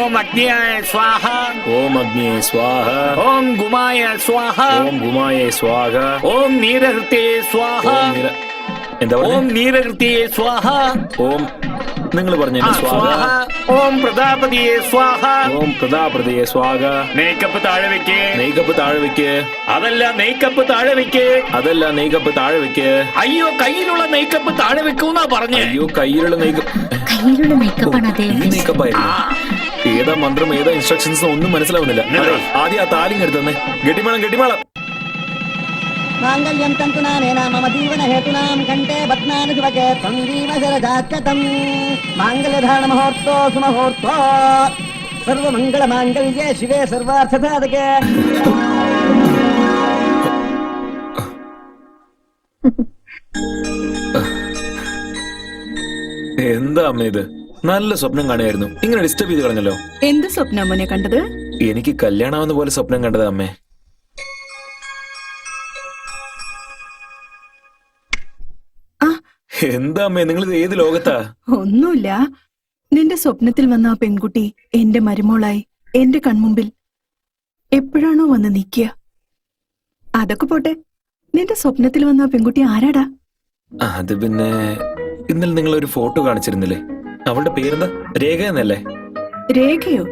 ओम अग्नियाय स्वाहा, ओम अग्नि स्वाहा, ओम गुमाय स्वाहा, ओम गुमाय स्वाहा, ओम नीरहृते स्वाहा, എന്താ ओम പറഞ്ഞേ? नीरहृते स्वाहा, ഓം നിങ്ങൾ പറഞ്ഞു സ്വാഹ. स्वाहा, ओम प्रजापतिये स्वाहा. ഓം പ്രതാപ്രതയെ സ്വാഹ. മേക്കപ്പ് താഴെ വെക്ക്. നെയ്ക്കപ്പ് താഴെ വെക്ക്. അതല്ല മേക്കപ്പ് താഴെ വെക്ക്. അതല്ല നെയ്ക്കപ്പ് താഴെ വെക്ക്. അയ്യോ കയ്യിലുള്ള മേക്കപ്പ് താഴെ വെക്കൂന്നാ പറഞ്ഞേ. അയ്യോ കയ്യിലുള്ള നെയ്ക്കപ്പ്. കയ്യിലുള്ള മേക്കപ്പാണ് ഈ അദ്ദേഹം. നെയ്ക്കപ്പായിരുന്നു. ഏതാ മന്ത്രം ഏതാ ഇൻസ്ട്രക്ഷൻസ് ഒന്നും മനസ്സിലാവുന്നില്ല. അതെ, ആദ്യം ആ താലിങ് എടുത്തന്നെ. ഗട്ടിമേളം ഗട്ടിമേളം. मांगल्यं तन्तुनानेन मम जीवनहेतूनां कण्ठे बध्नामि शिवके त्वं जीव शरदाख्यतं माङ्गल्यधारणमुहूर्तो सुमुहूर्तो सर्वमङ्गलमाङ्गल्ये शिवे सर्वार्थसाधके. എന്താ അമ്മ ഇത്? നല്ല സ്വപ്നം കാണുമായിരുന്നു. ഇങ്ങനെ ഡിസ്റ്റർബ് ചെയ്ത് കളഞ്ഞല്ലോ. എന്ത് സ്വപ്നം മോനെ കണ്ടത്? എനിക്ക് കല്യാണമാവുന്ന പോലെ സ്വപ്നം കണ്ടത് അമ്മേ. എന്താ അമ്മേ നിങ്ങൾ ഇത് ഏത് ലോകത്താ? ഒന്നുമില്ല. നിന്റെ സ്വപ്നത്തിൽ വന്ന ആ പെൺകുട്ടി എന്റെ മരുമോളായി എന്റെ കൺമുമ്പിൽ എപ്പോഴാണോ വന്ന് നിക്കുക. അതൊക്കെ പോട്ടെ, നിന്റെ സ്വപ്നത്തിൽ വന്ന ആ പെൺകുട്ടി ആരാടാ? അത് പിന്നെ ഇന്നലെ നിങ്ങൾ ഒരു ഫോട്ടോ കാണിച്ചിരുന്നില്ലേ? അവളുടെ പേരെന്താ? രേഖ എന്നല്ലേ? രേഖയോ?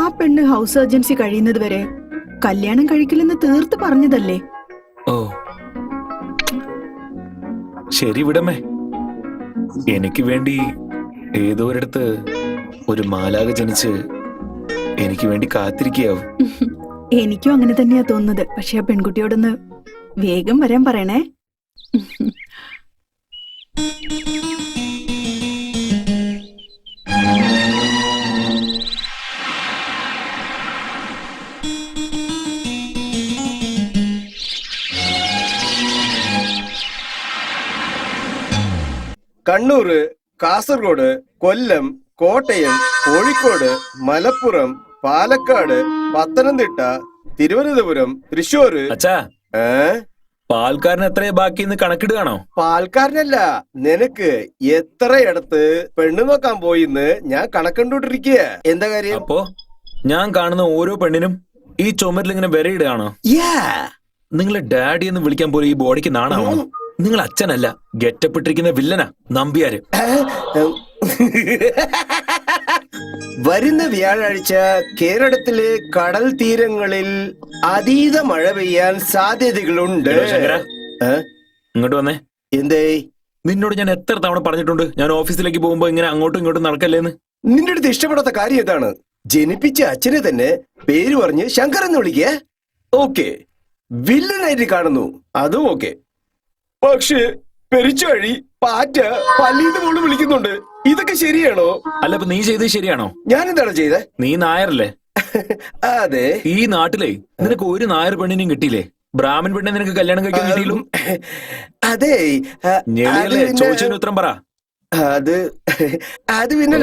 ആ പെണ്ണ് ഹൗസ് സർജൻസി കഴിയുന്നത് വരെ കല്യാണം കഴിക്കില്ലെന്ന് തീർത്ത് പറഞ്ഞതല്ലേ? ഓ ശരി വിടമേ. എനിക്ക് വേണ്ടി ഏതോ ഒരിടത്ത് ഒരു മാലാക ജനിച്ച് എനിക്ക് വേണ്ടി കാത്തിരിക്കുകയാവും. എനിക്കും അങ്ങനെ തന്നെയാ തോന്നുന്നത്. പക്ഷെ ആ പെൺകുട്ടിയോടൊന്ന് വേഗം വരാൻ പറയണേ. കണ്ണൂർ, കാസർഗോഡ്, കൊല്ലം, കോട്ടയം, കോഴിക്കോട്, മലപ്പുറം, പാലക്കാട്, പത്തനംതിട്ട, തിരുവനന്തപുരം, തൃശ്ശൂര്. അച്ഛാ, പാൽക്കാരൻ എത്രയാ ബാക്കിന്ന് കണക്കിടുകയാണോ? പാൽക്കാരനല്ല, നിനക്ക് എത്രയിടത്ത് പെണ്ണു നോക്കാൻ പോയിന്ന് ഞാൻ കണക്കണ്ടോണ്ടിരിക്കുക. എന്താ കാര്യം? അപ്പോ ഞാൻ കാണുന്ന ഓരോ പെണ്ണിനും ഈ ചുമരിൽ ഇങ്ങനെ വിരയിടുകയാണോ? നിങ്ങളെ ഡാഡി എന്ന് വിളിക്കാൻ പോലും ഈ ബോഡിക്ക് നാണാണോ? നിങ്ങൾ അച്ഛനല്ല, ഗെറ്റപ്പെട്ടിരിക്കുന്ന വില്ലനാ നമ്പിയാര്. വരുന്ന വ്യാഴാഴ്ച കേരളത്തിലെ കടൽ തീരങ്ങളിൽ അതീത മഴ പെയ്യാൻ സാധ്യതകളുണ്ട്. ഇങ്ങോട്ട് വന്നേ. എന്തേ? നിന്നോട് ഞാൻ എത്ര തവണ പറഞ്ഞിട്ടുണ്ട് ഞാൻ ഓഫീസിലേക്ക് പോകുമ്പോ ഇങ്ങനെ അങ്ങോട്ടും ഇങ്ങോട്ടും നടക്കല്ലേന്ന്? നിന്റെ അടുത്ത് ഇഷ്ടപ്പെടാത്ത കാര്യം ഏതാണ്? ജനിപ്പിച്ച അച്ഛനെ തന്നെ പേര് പറഞ്ഞ് ശങ്കർ എന്ന് വിളിക്കേ. ഓക്കെ, വില്ലനായിട്ട് കാണുന്നു, അതും ഓക്കെ. പക്ഷേ പെരിച്ചാഴി, പാറ്റ, പല്ലീന്ന് പോലും വിളിക്കുന്നുണ്ട്. ഇതൊക്കെ ശരിയാണോ? അല്ല, ഇപ്പൊ നീ ചെയ്തത് ശരിയാണോ? ഞാൻ എന്താണ് ചെയ്തേ? നീ നായരല്ലേ? അതെ. ഈ നാട്ടിലെ നിനക്ക് ഒരു നായർ പെണ്ണിനെയും കിട്ടിയില്ലേ? ബ്രാഹ്മൺ പെണ്ണെ നിനക്ക് കല്യാണം കഴിക്കാൻ കിട്ടിയില്ലോ? അതെ. ചോദിച്ചതിന് ഉത്തരം പറ. അത് പിന്നെ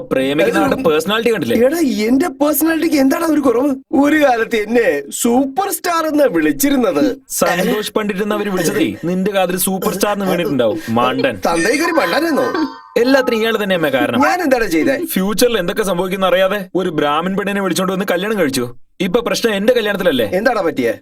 പ്രേമിക്കുന്ന പേഴ്സണാലിറ്റി കണ്ടില്ലേ? എടാ, എന്റെ പേഴ്സണാലിറ്റിക്ക് എന്താണ് ഒരു കുറവ്? ഒരു കാലത്ത് എന്നെ സൂപ്പർ സ്റ്റാർ എന്ന് വിളിച്ചിരുന്നത്. സന്തോഷ് പണ്ഡിറ്റ് എന്ന് അവര് വിളിച്ചതേ നിന്റെ കാതിൽ സൂപ്പർ സ്റ്റാർ എന്ന് വീണിട്ടുണ്ടാവും. മാണ്ടൻ തന്തേക്കൊരു മണ്ടനെന്നോ? എല്ലാത്തിനും ഇയാൾ തന്നെയമ്മ കാരണം. ഞാൻ എന്താണ് ചെയ്തേ? ഫ്യൂച്ചറിൽ എന്തൊക്കെ സംഭവിക്കുന്ന അറിയാതെ ഒരു ബ്രാഹ്മൺ പെണ്ണിനെ വിളിച്ചോണ്ട് വന്ന് കല്യാണം കഴിച്ചു. ഇപ്പൊ പ്രശ്നം എന്റെ കല്യാണത്തിലല്ലേ? എന്താടാ പറ്റിയേ?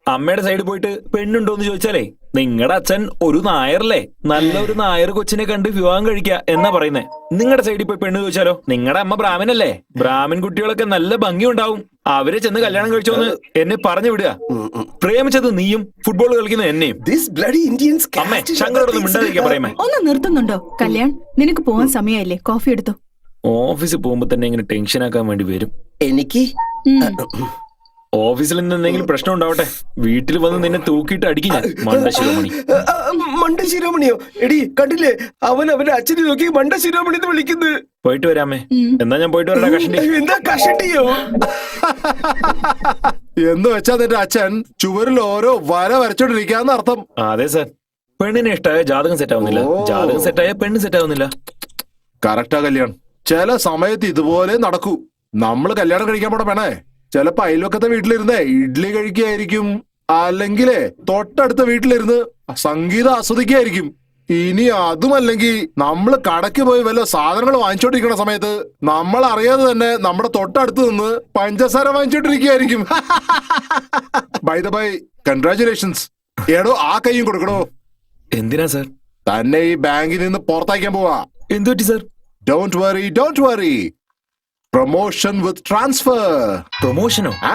അമ്മയുടെ സൈഡ് പോയിട്ട് പെണ്ണുണ്ടോന്ന് ചോദിച്ചാലേ നിങ്ങളുടെ അച്ഛൻ ഒരു നായറല്ലേ, നല്ലൊരു നായർ കൊച്ചിനെ കണ്ട് വിവാഹം കഴിക്കുക എന്നാ പറയുന്നേ. നിങ്ങളുടെ സൈഡിൽ പോയി പെണ്ണ് ചോദിച്ചാലോ? നിങ്ങളുടെ അമ്മ ബ്രാഹ്മണല്ലേ, ബ്രാഹ്മൺ കുട്ടികളൊക്കെ നല്ല ഭംഗിയുണ്ടാവും, അവരെ ചെന്ന് കല്യാണം കഴിച്ചോന്ന് എന്നെ പറഞ്ഞു വിടുക. പ്രേമിച്ചത് നീയും ഫുട്ബോൾ കളിക്കുന്ന എന്നെയും. അമ്മേ, ശങ്കരോടൊന്നും മിണ്ടാതിരിക്കാൻ പറയുമേ. ഒന്ന് നിർത്തുന്നുണ്ടോ? കല്യാൺ, നിനക്ക് പോവാൻ സമയമായില്ലേ? കോഫി എടുത്തോ. ഓഫീസിൽ പോകുമ്പോ തന്നെ ഇങ്ങനെ ടെൻഷൻ ആക്കാൻ വേണ്ടി വരും എനിക്ക്. ഓഫീസിൽ നിന്ന് എന്തെങ്കിലും പ്രശ്നം ഉണ്ടാവട്ടെ, വീട്ടിൽ വന്ന് നിന്നെ തൂക്കിയിട്ട് അടിക്കും ഞാൻ. മണ്ടശിരോമണി. മണ്ടശിരോമണിയോ? എടി കണ്ടില്ലേ, അവന്റെ അച്ഛനെ നോക്കി മണ്ടശിരോമണി എന്ന് വിളിക്കുന്നത്. പോയിട്ട് വരാമേ. എന്നാ ഞാൻ പോയിട്ട് വരാ. കഷണ്ടി. എന്താ കഷണ്ടിയോ? എന്ന് വെച്ചാ നിന്റെ അച്ഛൻ ചുവരിൽ ഓരോ വര വരച്ചോണ്ടിരിക്കാന്ന് അർത്ഥം. അതെ സാർ. പെണ്ണിനെ ഇഷ്ടായ ജാതകം സെറ്റ് ആവുന്നില്ല, ജാതകം സെറ്റായ പെണ്ണ് സെറ്റ് ആവുന്നില്ല. കറക്റ്റാ കല്യാൺ. ചില സമയത്ത് ഇതുപോലെ നടക്കൂ. നമ്മള് കല്യാണം കഴിക്കാൻ പോണ വേണേ, ചിലപ്പോ അയൽവക്കത്തെ വീട്ടിലിരുന്നേ ഇഡ്ഡലി കഴിക്കുകയായിരിക്കും, അല്ലെങ്കിലേ തൊട്ടടുത്ത വീട്ടിലിരുന്ന് സംഗീതം ആസ്വദിക്കുകയായിരിക്കും. ഇനി അതുമല്ലെങ്കിൽ നമ്മള് കടയ്ക്ക് പോയി വല്ല സാധനങ്ങൾ വാങ്ങിച്ചോണ്ടിരിക്കുന്ന സമയത്ത് നമ്മൾ അറിയാതെ തന്നെ നമ്മുടെ തൊട്ടടുത്ത് നിന്ന് പഞ്ചസാര വാങ്ങിച്ചോണ്ടിരിക്കുകയായിരിക്കും. By the by, congratulations. എടോ ആ കൈയും കൊടുക്കണോ. എന്തിനാ സാർ? തന്നെ ഈ ബാങ്കിൽ നിന്ന് പുറത്തയക്കാൻ പോവാ. എന്തു പറ്റി sir? Don't worry. Promotion with transfer. പ്രൊമോഷനോ? ആ,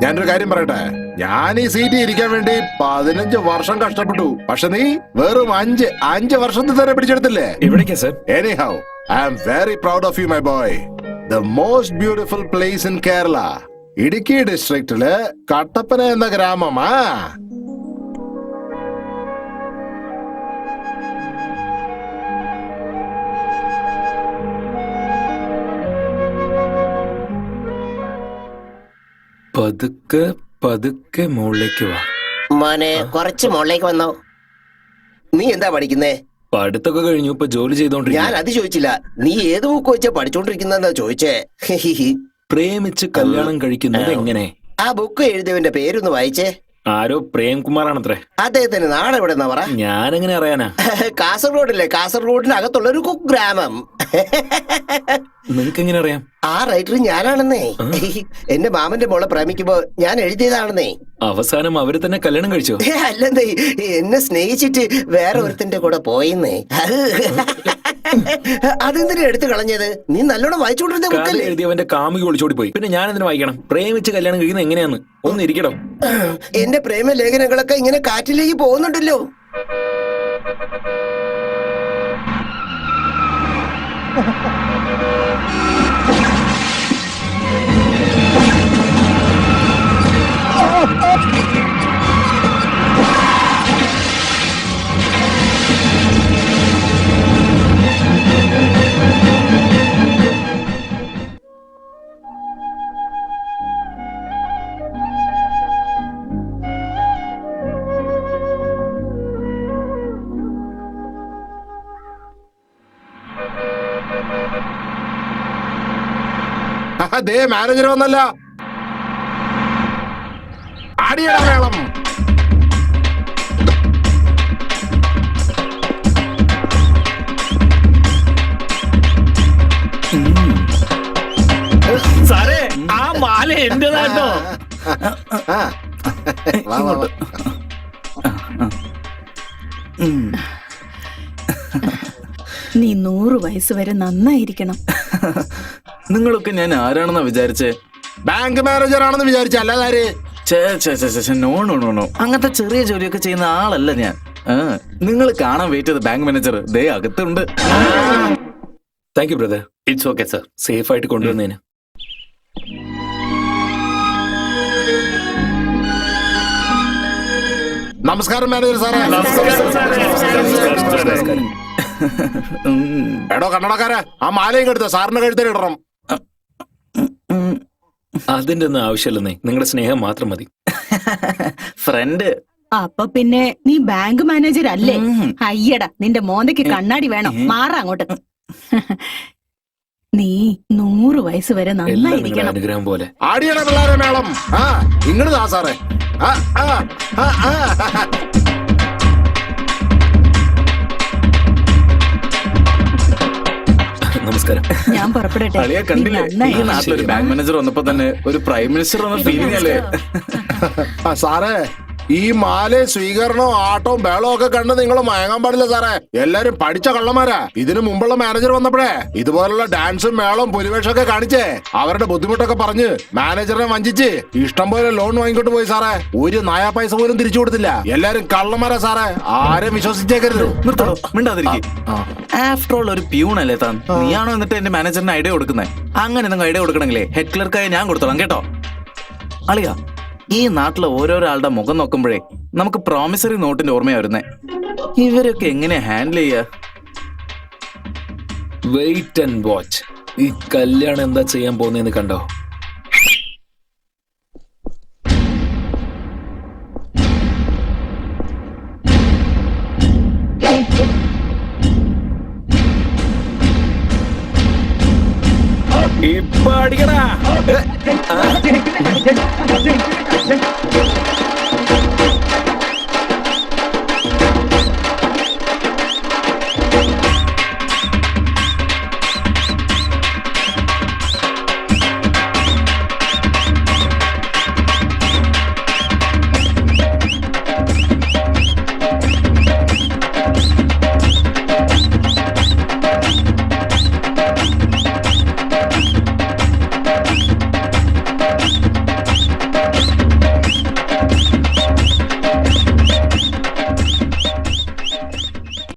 ഞാനൊരു കാര്യം പറയട്ടെ. ഞാൻ ഈ സീറ്റിൽ ഇരിക്കാൻ വേണ്ടി 15 വർഷം കഷ്ടപ്പെട്ടു. പക്ഷെ നീ വെറും 5 വർഷത്തിൽ തന്നെ പിടിച്ചെടുത്തില്ലേ? എവിടേക്കാ sir? Anyhow, I am very proud of you, my boy. The most beautiful place in Kerala. Idukki ഡിസ്ട്രിക്റ്റില് കട്ടപ്പന എന്ന ഗ്രാമമാ. പതുക്കെ പതുക്കെ മുകളിലേക്ക് വാ. മോനെ കുറച്ച് മുകളിലേക്ക് വന്നോ. നീ എന്താ പഠിക്കുന്നേ? പഠിത്തൊക്കെ കഴിഞ്ഞു, ഇപ്പൊ ജോലി ഞാൻ ചെയ്തോണ്ടിരിക്കുന്നു. അത് ചോദിച്ചില്ല. നീ ഏത് ബുക്ക് വെച്ചാ പഠിച്ചോണ്ടിരിക്കുന്നെന്നാ ചോദിച്ചേ. പ്രേമിച്ച് കല്യാണം കഴിക്കുന്നത് എങ്ങനെ? ആ ബുക്ക് എഴുതിയവന്റെ പേരൊന്ന് വായിച്ചേ. ആരോ പ്രേംകുമാറാണത്രേ. അദ്ദേഹത്തിന് നാട് എവിടെന്നാ പറ? ഞാനെങ്ങനെ അറിയാനാ? കാസർഗോഡല്ലേ? കാസർഗോഡിനകത്തുള്ള ഒരു കുഗ്രാമം. നിനക്ക് എങ്ങനെ അറിയാം? ആ റൈറ്റർ ഞാനാണെന്നേ. എന്റെ മാമന്റെ മോളെ പ്രേമിക്കുമ്പോ ഞാൻ എഴുതിയതാണെന്നേ. അവസാനം അവര് തന്നെ കല്യാണം കഴിച്ചോ? അല്ലെന്നേ, എന്നെ സ്നേഹിച്ചിട്ട് വേറെ ഒരുത്തിന്റെ കൂടെ പോയിന്നേ. അതെന്തിനാ എടുത്തു കളഞ്ഞത്? നീ നല്ലോണം വായിച്ചോണ്ടിരുന്ന കഥ ബുക്കല്ലേ? എഴുതിയവന്റെ കാമുകി ഒളിച്ചോടി പോയി. പിന്നെ ഞാൻ എന്തിനു വായിക്കണം? പ്രേമിച്ച് കല്യാണം കഴിക്കുന്നത് എങ്ങനെയാന്ന് ഒന്ന് ഇരിക്കടോ. എന്റെ പ്രേമ ലേഖനങ്ങളൊക്കെ ഇങ്ങനെ കാറ്റിലേക്ക് പോകുന്നുണ്ടല്ലോ. ദേ മാനേജർ വന്നല്ല. അടിയട വേളം. സാറേ, ആ മാല എന്റേതാട്ടോ. നീ 100 വയസ്സ് വരെ നന്നായിരിക്കണം. നിങ്ങളൊക്കെ ഞാൻ ആരാണെന്നാ വിചാരിച്ചേ? ബാങ്ക് മാനേജർ ആണെന്ന് വിചാരിച്ച അല്ലാതാര്? നോ നോ നോ നോ, അങ്ങനത്തെ ചെറിയ ജോലിയൊക്കെ ചെയ്യുന്ന ആളല്ല ഞാൻ. നിങ്ങൾ കാണാൻ വെയിറ്റ് ചെയ്ത ബാങ്ക് മാനേജർ ദേ അകത്തുണ്ട്. Thank you brother. It's okay sir. Safe ആയിട്ട് കൊണ്ടുവന്നതിന്. നമസ്കാരം മാനേജർ സാറേ. നമസ്കാരം. എടോ കണ്ണടക്കാരാ, ആ മാലയും കെടുത്ത സാറിന്റെ കഴുത്തിൽ ഇടണം. അതിന്റെ ഒന്നും ആവശ്യമില്ലെന്നേ, നിങ്ങളുടെ സ്നേഹം മാത്രം മതി. ഫ്രണ്ട്. അപ്പൊ പിന്നെ നീ ബാങ്ക് മാനേജർ അല്ലേ? അയ്യടാ, നിന്റെ മോന്തയ്ക്ക് കണ്ണാടി വേണം. മാറാ അങ്ങോട്ട്. നീ 100 വയസ്സ് വരെ എല്ലാം നിങ്ങളുടെ നന്നായിരിക്കണം. അനുഗ്രഹം പോലെ. ആടിയട പിള്ളേരെ മേളം. ആ ഇങ്ങോട്ട് താ സാറേ. ആ ആ ആ ആ. നമസ്കാരം. ഞാൻ പുറപ്പെടട്ടെ. അളിയ നീ കണ്ടില്ലേ, ഈ നന്നായി. നാട്ടിലൊരു ബാങ്ക് മാനേജർ വന്നപ്പോ തന്നെ ഒരു പ്രൈം മിനിസ്റ്റർ വന്ന ഫീലിംഗ് അല്ലേ? ആ സാറേ, ഈ മാല സ്വീകരണവും ആട്ടവും ബേളവും ഒക്കെ കണ്ട് നിങ്ങൾ മയങ്ങാൻ പാടില്ല സാറേ. എല്ലാരും പഠിച്ച കള്ളന്മാരാ. ഇതിനു മുമ്പുള്ള മാനേജർ വന്നപ്പോഴേ ഇതുപോലുള്ള ഡാൻസും മേളവും പുലിവേഷമൊക്കെ കാണിച്ചേ അവരുടെ ബുദ്ധിമുട്ടൊക്കെ പറഞ്ഞ് മാനേജറിനെ വഞ്ചിച്ച് ഇഷ്ടം പോലെ ലോൺ വാങ്ങിക്കൊണ്ട് പോയി സാറേ. ഒരു നയാ പൈസ പോലും തിരിച്ചു കൊടുത്തില്ല. എല്ലാരും കള്ളന്മാരാ സാറേ. ആരും വിശ്വസിച്ചേക്കരുത്. നിർത്തോ, മിണ്ടാതിരിക്കും. ആഫ്റ്റർ ഓൾ ഒരു പ്യൂൺ അല്ലേ താൻ? നീയാണോ എന്നിട്ട് എന്റെ മാനേജറിന് ഐഡിയ കൊടുക്കുന്നത്? അങ്ങനെ നിങ്ങൾ ഐഡിയ കൊടുക്കണമെങ്കിലേ ഹെഡ് ക്ലർക്കായി ഞാൻ കൊടുത്തോളാം കേട്ടോ. അളിയാ, ഈ നാട്ടിലെ ഓരോരോ ആളുടെ മുഖം നോക്കുമ്പോഴേ നമുക്ക് പ്രോമിസറി നോട്ടിന്റെ ഓർമ്മയാ വരുന്നേ. ഇവരൊക്കെ എങ്ങനെ ഹാൻഡിൽ ചെയ്യാ? Wait and watch. ഈ കല്യാണം എന്താ ചെയ്യാൻ പോകുന്നതെന്ന് കണ്ടോ? ഇപ്പൊ അടിക്കടാ.